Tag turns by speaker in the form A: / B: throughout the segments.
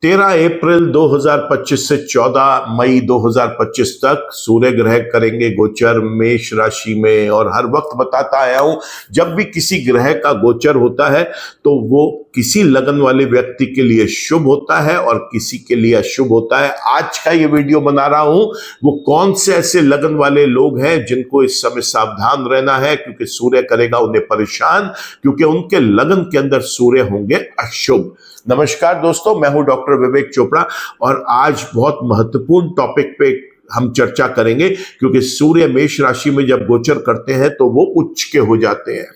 A: तेरह अप्रैल 2025 से 14 मई 2025 तक सूर्य ग्रह करेंगे गोचर मेष राशि में। और हर वक्त बताता आया हूं, जब भी किसी ग्रह का गोचर होता है तो वो किसी लगन वाले व्यक्ति के लिए शुभ होता है और किसी के लिए अशुभ होता है। आज का ये वीडियो बना रहा हूं, वो कौन से ऐसे लगन वाले लोग हैं जिनको इस समय सावधान रहना है, क्योंकि सूर्य करेगा उन्हें परेशान, क्योंकि उनके लगन के अंदर सूर्य होंगे अशुभ। नमस्कार दोस्तों, मैं हूं डॉक्टर विवेक चोपड़ा और आज बहुत महत्वपूर्ण टॉपिक पे हम चर्चा करेंगे, क्योंकि सूर्य मेष राशि में जब गोचर करते हैं तो वो उच्च के हो जाते हैं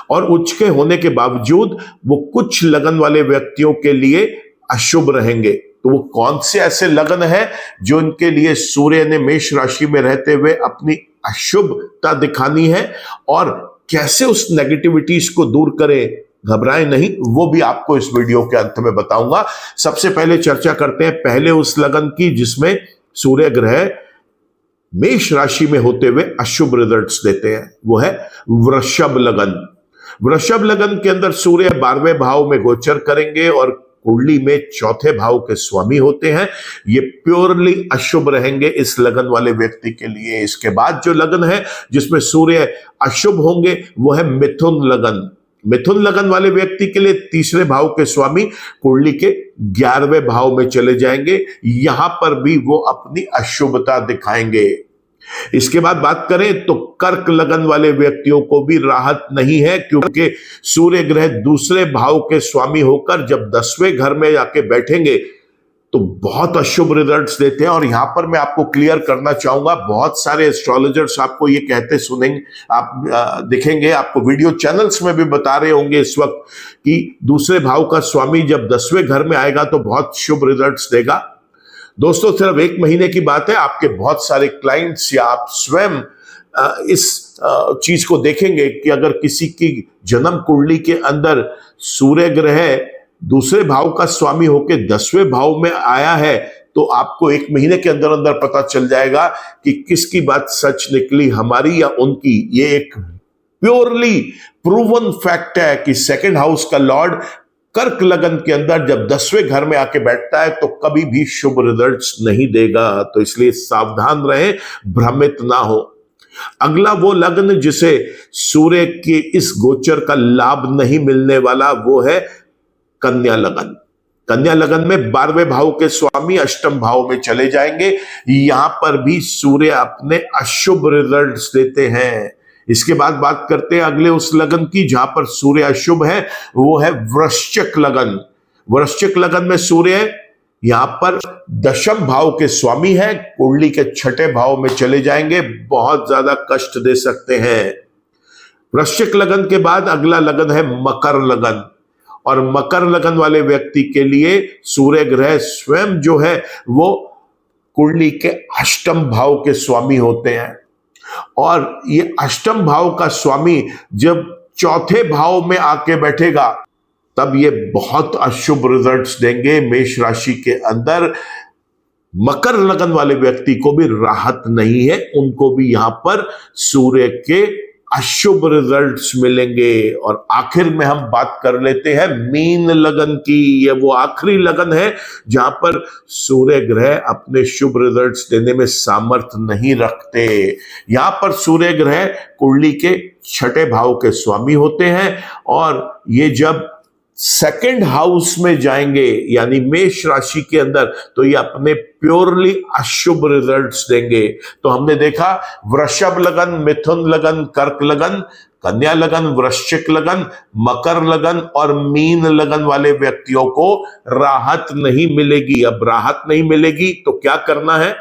A: और उच्च के होने के बावजूद वो कुछ लगन वाले व्यक्तियों के लिए अशुभ रहेंगे। तो वो कौन से ऐसे लगन है जो इनके लिए सूर्य ने मेष राशि में रहते हुए अपनी अशुभता दिखानी है और कैसे उस नेगेटिविटीज को दूर करें। घबराएं नहीं, वो भी आपको इस वीडियो के अंत में बताऊंगा। सबसे पहले चर्चा करते हैं पहले उस लगन की जिसमें सूर्य ग्रह मेष राशि में होते हुए अशुभ रिजल्ट्स देते हैं, वो है वृषभ लगन। वृषभ लगन के अंदर सूर्य 12वें भाव में गोचर करेंगे और कुंडली में चौथे भाव के स्वामी होते हैं। ये प्योरली अशुभ रहेंगे इस लगन वाले व्यक्ति के लिए। इसके बाद जो लगन है जिसमें सूर्य अशुभ होंगे वो है मिथुन लगन। मिथुन लगन वाले व्यक्ति के लिए तीसरे भाव के स्वामी कुंडली के 11वें भाव में चले जाएंगे, यहां पर भी वो अपनी अशुभता दिखाएंगे। इसके बाद बात करें तो कर्क लगन वाले व्यक्तियों को भी राहत नहीं है, क्योंकि सूर्य ग्रह दूसरे भाव के स्वामी होकर जब 10वें घर में जाके बैठेंगे तो बहुत अशुभ रिजल्ट्स देते हैं। और यहां पर मैं आपको क्लियर करना चाहूंगा, बहुत सारे एस्ट्रोलॉजर्स आपको ये कहते सुनेंगे, आप दिखेंगे, आपको वीडियो चैनल्स में भी बता रहे होंगे इस वक्त कि दूसरे भाव का स्वामी जब 10वें घर में आएगा तो बहुत शुभ रिजल्ट्स देगा। दोस्तों, सिर्फ एक महीने की बात है, आपके बहुत सारे क्लाइंट्स या आप स्वयं इस चीज को देखेंगे कि अगर किसी की जन्म कुंडली के अंदर सूर्य ग्रह दूसरे भाव का स्वामी होकर 10वें भाव में आया है तो आपको एक महीने के अंदर अंदर पता चल जाएगा कि किसकी बात सच निकली, हमारी या उनकी। ये एक प्योरली प्रूवन फैक्ट है कि सेकंड हाउस का लॉर्ड कर्क लगन के अंदर जब 10वें घर में आके बैठता है तो कभी भी शुभ रिजल्ट्स नहीं देगा। तो इसलिए सावधान रहें, भ्रमित ना हो। अगला वो लग्न जिसे सूर्य के इस गोचर का लाभ नहीं मिलने वाला वो है कन्या लगन। कन्या लगन में 12वें भाव के स्वामी अष्टम भाव में चले जाएंगे, यहां पर भी सूर्य अपने अशुभ रिजल्ट्स देते हैं। इसके बाद बात करते हैं अगले उस लगन की जहां पर सूर्य अशुभ है, वो है वृश्चिक लगन। वृश्चिक लगन में सूर्य यहां पर 10वें भाव के स्वामी है, कुंडली के 6ठे भाव में चले जाएंगे, बहुत ज्यादा कष्ट दे सकते हैं। वृश्चिक लगन के बाद अगला लगन है मकर लगन और मकर लगन वाले व्यक्ति के लिए सूर्य ग्रह स्वयं जो है वो कुंडली के अष्टम भाव के स्वामी होते हैं और ये अष्टम भाव का स्वामी जब चौथे भाव में आके बैठेगा तब ये बहुत अशुभ रिजल्ट्स देंगे मेष राशि के अंदर। मकर लगन वाले व्यक्ति को भी राहत नहीं है, उनको भी यहां पर सूर्य के अशुभ रिजल्ट्स मिलेंगे। और आखिर में हम बात कर लेते हैं मीन लगन की। ये वो आखिरी लगन है जहां पर सूर्य ग्रह अपने शुभ रिजल्ट्स देने में सामर्थ्य नहीं रखते। यहां पर सूर्य ग्रह कुंडली के 6ठे भाव के स्वामी होते हैं और ये जब सेकंड हाउस में जाएंगे यानी मेष राशि के अंदर तो ये अपने प्योरली अशुभ रिजल्ट्स देंगे। तो हमने देखा वृषभ लगन, मिथुन लगन, कर्क लगन, कन्या लगन, वृश्चिक लगन, मकर लगन और मीन लगन वाले व्यक्तियों को राहत नहीं मिलेगी। अब राहत नहीं मिलेगी तो क्या करना है?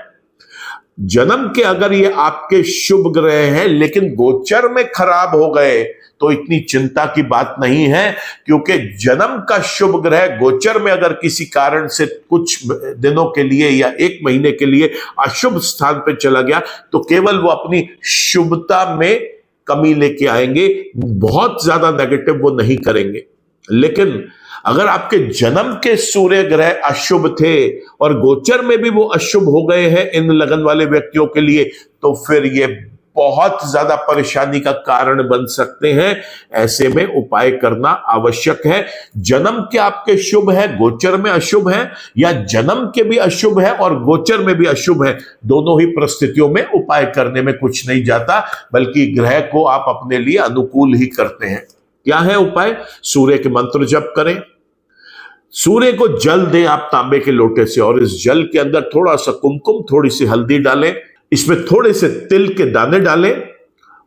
A: जन्म के अगर ये आपके शुभ ग्रह हैं लेकिन गोचर में खराब हो गए तो इतनी चिंता की बात नहीं है, क्योंकि जन्म का शुभ ग्रह गोचर में अगर किसी कारण से कुछ दिनों के लिए या एक महीने के लिए अशुभ स्थान पर चला गया तो केवल वो अपनी शुभता में कमी लेके आएंगे, बहुत ज्यादा नेगेटिव वो नहीं करेंगे। लेकिन अगर आपके जन्म के सूर्य ग्रह अशुभ थे और गोचर में भी वो अशुभ हो गए हैं इन लगन वाले व्यक्तियों के लिए, तो फिर ये बहुत ज्यादा परेशानी का कारण बन सकते हैं। ऐसे में उपाय करना आवश्यक है। जन्म के आपके शुभ है, गोचर में अशुभ है, या जन्म के भी अशुभ है और गोचर में भी अशुभ है, दोनों ही परिस्थितियों में उपाय करने में कुछ नहीं जाता, बल्कि ग्रह को आप अपने लिए अनुकूल ही करते हैं। क्या है उपाय? सूर्य के मंत्र जप करें, सूर्य को जल दें आप तांबे के लोटे से, और इस जल के अंदर थोड़ा सा कुमकुम, थोड़ी सी हल्दी डालें, इसमें थोड़े से तिल के दाने डालें,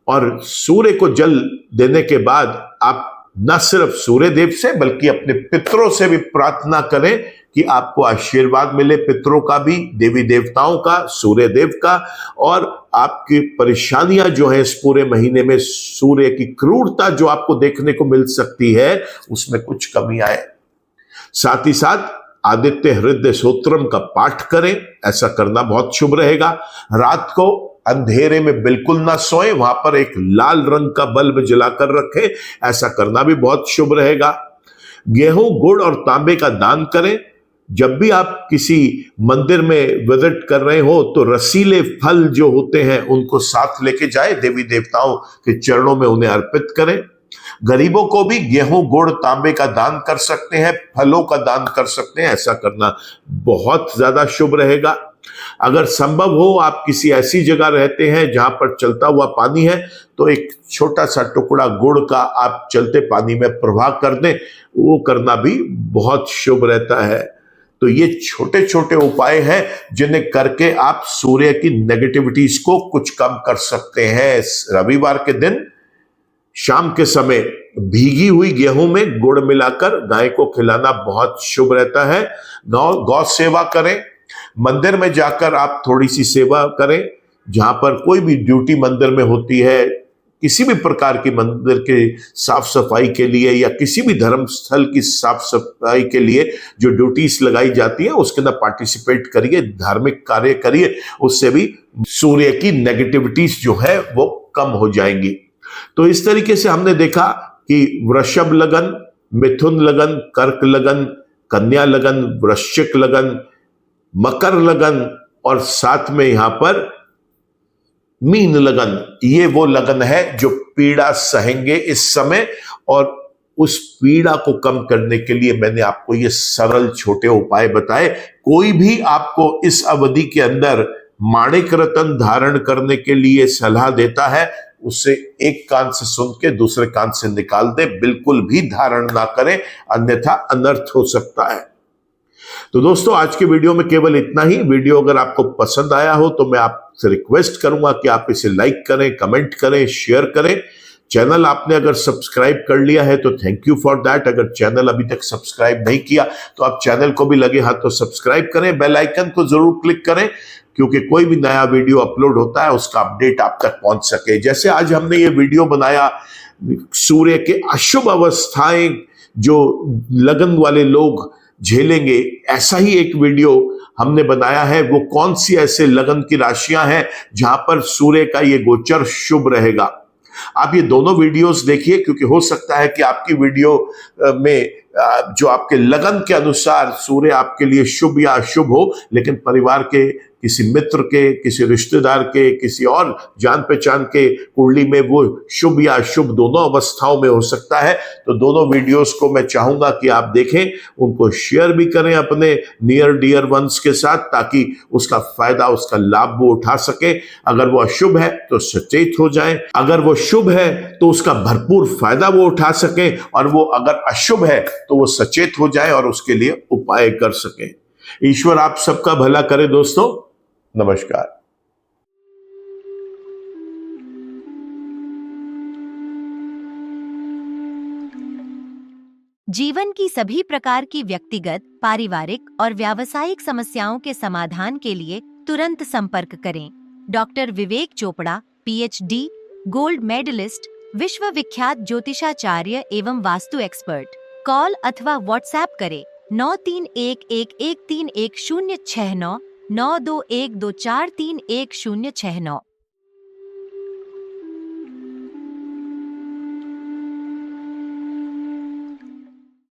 A: और सूर्य को जल देने के बाद आप न सिर्फ सूर्य देव से बल्कि अपने पितरों से भी प्रार्थना करें कि आपको आशीर्वाद मिले, पितरों का भी, देवी देवताओं का, सूर्य देव का, और आपकी परेशानियां जो है इस पूरे महीने में, सूर्य की क्रूरता जो आपको देखने को मिल सकती है, उसमें कुछ कमी आए। साथ ही साथ आदित्य हृदय स्तोत्रम का पाठ करें, ऐसा करना बहुत शुभ रहेगा। रात को अंधेरे में बिल्कुल ना सोएं, वहां पर एक लाल रंग का बल्ब जलाकर रखें, ऐसा करना भी बहुत शुभ रहेगा। गेहूं, गुड़ और तांबे का दान करें। जब भी आप किसी मंदिर में विजिट कर रहे हो तो रसीले फल जो होते हैं उनको साथ लेके जाए, देवी देवताओं के चरणों में उन्हें अर्पित करें। गरीबों को भी गेहूं, गुड़, तांबे का दान कर सकते हैं, फलों का दान कर सकते हैं, ऐसा करना बहुत ज्यादा शुभ रहेगा। अगर संभव हो, आप किसी ऐसी जगह रहते हैं जहां पर चलता हुआ पानी है, तो एक छोटा सा टुकड़ा गुड़ का आप चलते पानी में प्रवाह कर दें, वो करना भी बहुत शुभ रहता है। तो ये छोटे छोटे उपाय हैं जिन्हें करके आप सूर्य की नेगेटिविटीज को कुछ कम कर सकते हैं। रविवार के दिन शाम के समय भीगी हुई गेहूं में गुड़ मिलाकर गाय को खिलाना बहुत शुभ रहता है। गौ सेवा करें, मंदिर में जाकर आप थोड़ी सी सेवा करें, जहां पर कोई भी ड्यूटी मंदिर में होती है, किसी भी प्रकार की मंदिर के साफ सफाई के लिए या किसी भी धर्म स्थल की साफ सफाई के लिए जो ड्यूटीज लगाई जाती है, उसके अंदर पार्टिसिपेट करिए, धार्मिक कार्य करिए, उससे भी सूर्य की नेगेटिविटीज जो है वो कम हो जाएंगी। तो इस तरीके से हमने देखा कि वृषभ लगन, मिथुन लगन, कर्क लगन, कन्या लगन, वृश्चिक लगन, मकर लगन, और साथ में यहां पर मीन लगन, ये वो लगन है जो पीड़ा सहेंगे इस समय, और उस पीड़ा को कम करने के लिए मैंने आपको ये सरल छोटे उपाय बताए। कोई भी आपको इस अवधि के अंदर माणिक रत्न धारण करने के लिए सलाह देता है, उसे एक कान से सुन के दूसरे कान से निकाल दे, बिल्कुल भी धारण ना करें, अन्यथा अनर्थ हो सकता है। तो दोस्तों, आज की वीडियो में केवल इतना ही। वीडियो अगर आपको पसंद आया हो तो मैं आपसे रिक्वेस्ट करूंगा कि आप इसे लाइक करें, कमेंट करें, शेयर करें। चैनल आपने अगर सब्सक्राइब कर लिया है तो थैंक यू फॉर दैट। अगर चैनल अभी तक सब्सक्राइब नहीं किया तो आप चैनल को भी लगे हाथ तो सब्सक्राइब करें, बेल आइकन को जरूर क्लिक करें, क्योंकि कोई भी नया वीडियो अपलोड होता है उसका अपडेट आप तक पहुंच सके। जैसे आज हमने ये वीडियो बनाया सूर्य के अशुभ अवस्थाएं जो लगन वाले लोग झेलेंगे, ऐसा ही एक वीडियो हमने बनाया है। वो कौन सी ऐसे लगन की राशियां हैं जहां पर सूर्य का ये गोचर शुभ रहेगा। आप ये दोनों वीडियोस देखिए, क्योंकि हो सकता है कि आपकी वीडियो में जो आपके लगन के अनुसार सूर्य आपके लिए शुभ या अशुभ हो, लेकिन परिवार के किसी मित्र के, किसी रिश्तेदार के, किसी और जान पहचान के कुंडली में वो शुभ या अशुभ दोनों अवस्थाओं में हो सकता है। तो दोनों वीडियोस को मैं चाहूंगा कि आप देखें, उनको शेयर भी करें अपने नियर डियर वंस के साथ, ताकि उसका फायदा, उसका लाभ वो उठा सके। अगर वो अशुभ है तो सचेत हो जाएं, अगर वो शुभ है तो उसका भरपूर फायदा वो उठा सकें, और वो अगर अशुभ है तो वो सचेत हो जाए और उसके लिए उपाय कर सकें। ईश्वर आप सबका भला करे दोस्तों। नमस्कार।
B: जीवन की सभी प्रकार की व्यक्तिगत, पारिवारिक और व्यावसायिक समस्याओं के समाधान के लिए तुरंत संपर्क करें। डॉक्टर विवेक चोपड़ा, पीएचडी, गोल्ड मेडलिस्ट, विश्व विख्यात ज्योतिषाचार्य एवं वास्तु एक्सपर्ट। कॉल अथवा व्हाट्सएप करें 9311131069 9212431069।